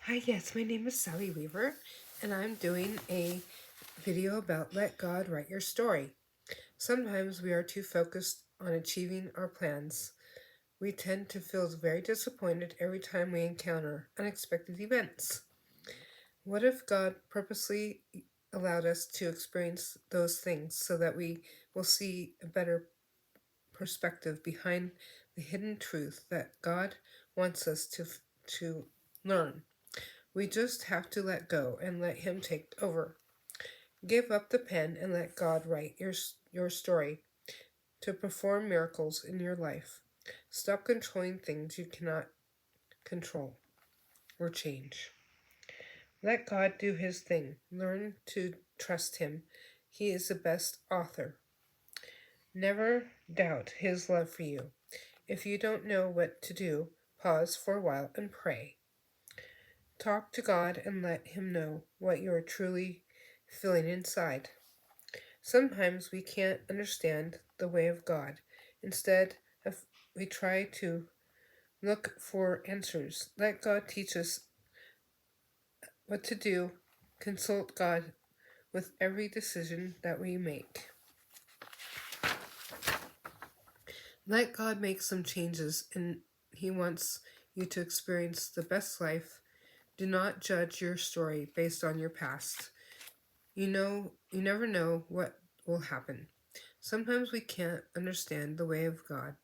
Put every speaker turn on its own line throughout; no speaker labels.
Hi, yes, my name is Sally Weaver, and I'm doing a video about Let God Write Your Story. Sometimes we are too focused on achieving our plans. We tend to feel very disappointed every time we encounter unexpected events. What if God purposely allowed us to experience those things so that we will see a better perspective behind the hidden truth that God wants us to learn? We just have to let go and let Him take over. Give up the pen and let God write your story to perform miracles in your life. Stop controlling things you cannot control or change. Let God do His thing. Learn to trust Him. He is the best author. Never doubt His love for you. If you don't know what to do, pause for a while and pray. Talk to God and let Him know what you are truly feeling inside. Sometimes we can't understand the way of God. Instead, we try to look for answers. Let God teach us what to do. Consult God with every decision that we make. Let God make some changes, and He wants you to experience the best life. Do not judge your story based on your past. You never know what will happen. Sometimes we can't understand the way of God.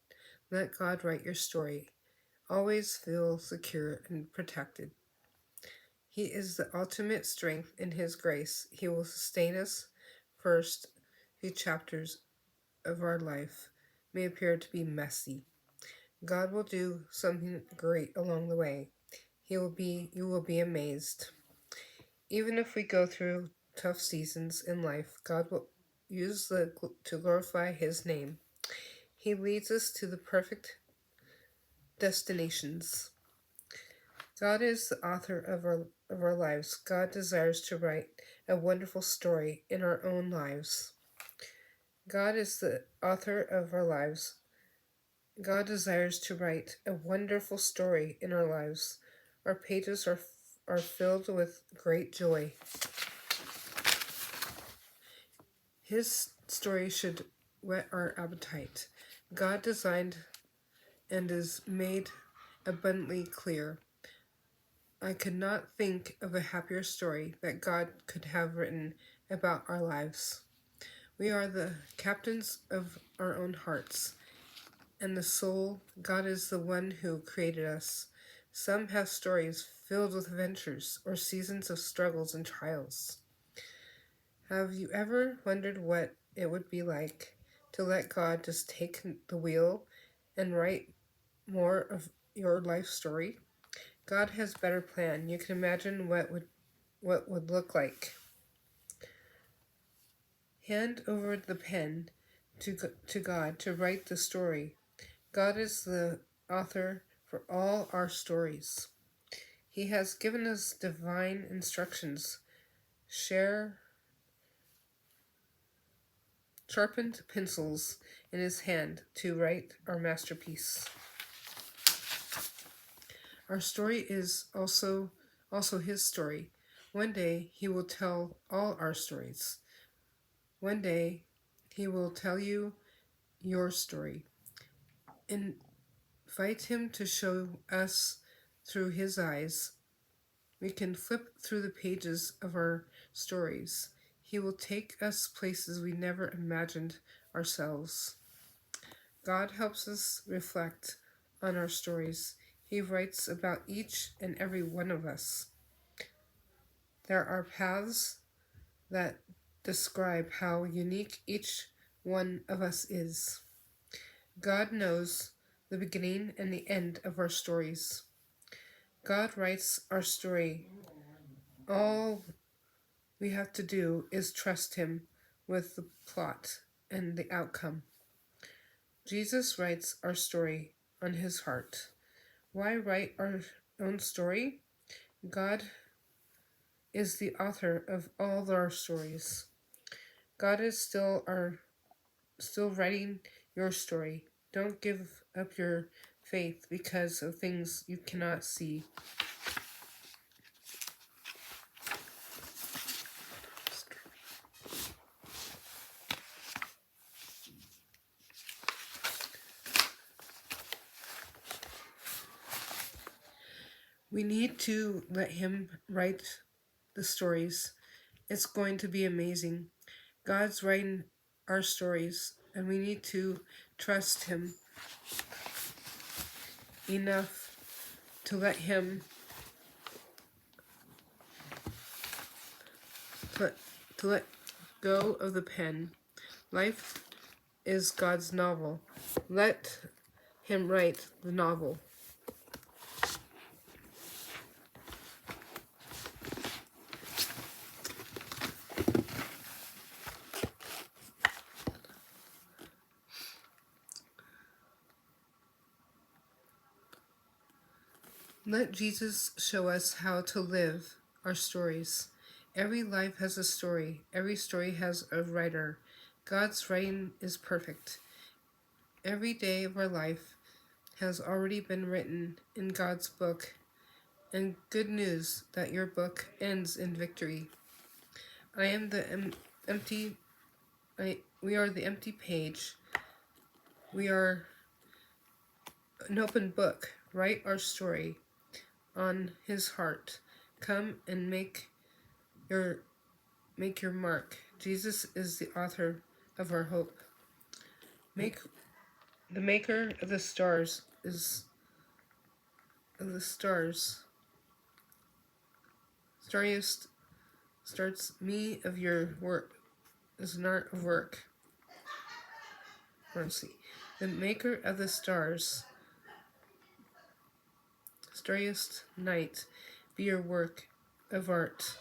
Let God write your story. Always feel secure and protected. He is the ultimate strength in His grace. He will sustain us. First few chapters of our life may appear to be messy. God will do something great along the way. You will be amazed. Even if we go through tough seasons in life, God will use to glorify His name. He leads us to the perfect destinations. God is the author of our lives. God desires to write a wonderful story in our own lives. God is the author of our lives. God desires to write a wonderful story in our lives. Our pages are filled with great joy. His story should whet our appetite. God designed and is made abundantly clear. I could not think of a happier story that God could have written about our lives. We are the captains of our own hearts and the soul. God is the one who created us. Some have stories filled with adventures or seasons of struggles and trials. Have you ever wondered what it would be like to let God just take the wheel and write more of your life story? God has a better plan. You can imagine what would look like. Hand over the pen to God to write the story. God is the author for all our stories. He has given us divine instructions. Sharpened pencils in His hand to write our masterpiece. Our story is also His story. One day He will tell all our stories. One day He will tell you your story. Invite Him to show us through His eyes. We can flip through the pages of our stories. He will take us places we never imagined ourselves. God helps us reflect on our stories. He writes about each and every one of us. There are paths that describe how unique each one of us is. God knows the beginning and the end of our stories. God writes our story. All we have to do is trust Him with the plot and the outcome. Jesus writes our story on His heart. Why write our own story? God is the author of all our stories. God is still writing your story. Don't give up your faith because of things you cannot see. We need to let Him write the stories. It's going to be amazing. God's writing our stories, and we need to trust Him enough to let Him to let go of the pen. Life is God's novel. Let Him write the novel. Let Jesus show us how to live our stories. Every life has a story. Every story has a writer. God's writing is perfect. Every day of our life has already been written in God's book, and good news that your book ends in victory. I am the empty. We are the empty page. We are an open book. Write our story on His heart. Come and make your mark. Jesus is the author of our hope. The maker of the stars is of the stars. Starriest starts me of your work is an art of work. Mercy. The maker of the stars, starriest night, be your work of art.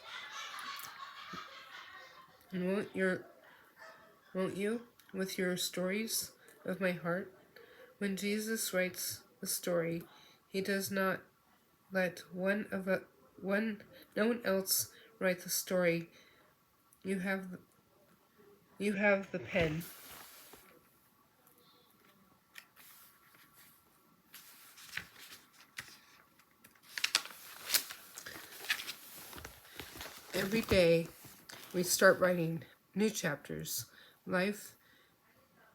And won't you, with your stories of my heart? When Jesus writes the story, He does not let no one else write the story. You have the pen. Every day we start writing new chapters. Life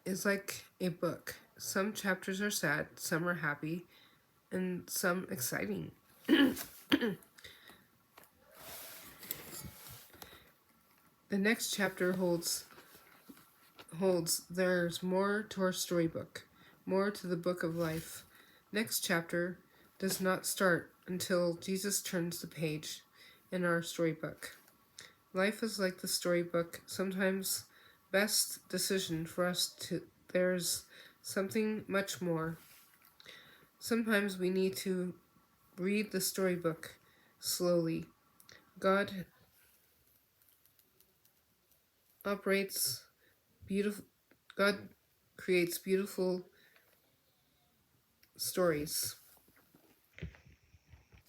is like a book. Some chapters are sad, some are happy, and some exciting. The next chapter holds there's more to our storybook, more to the book of life. Next chapter does not start until Jesus turns the page in our storybook. Life is like the storybook. Sometimes best decision for us to there's something much more. Sometimes we need to read the storybook slowly. God operates beautiful God creates beautiful stories.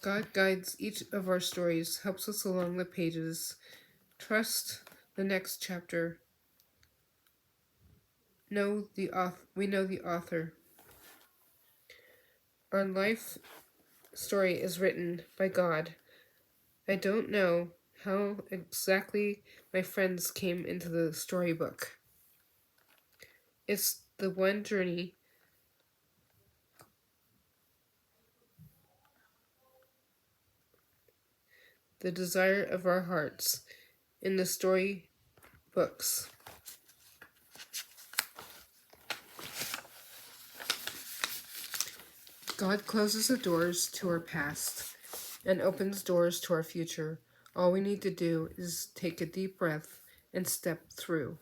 God guides each of our stories, helps us along the pages. Trust the next chapter. We know the author. Our life story is written by God. I don't know how exactly my friends came into the storybook. It's the one journey the desire of our hearts in the story books. God closes the doors to our past and opens doors to our future. All we need to do is take a deep breath and step through.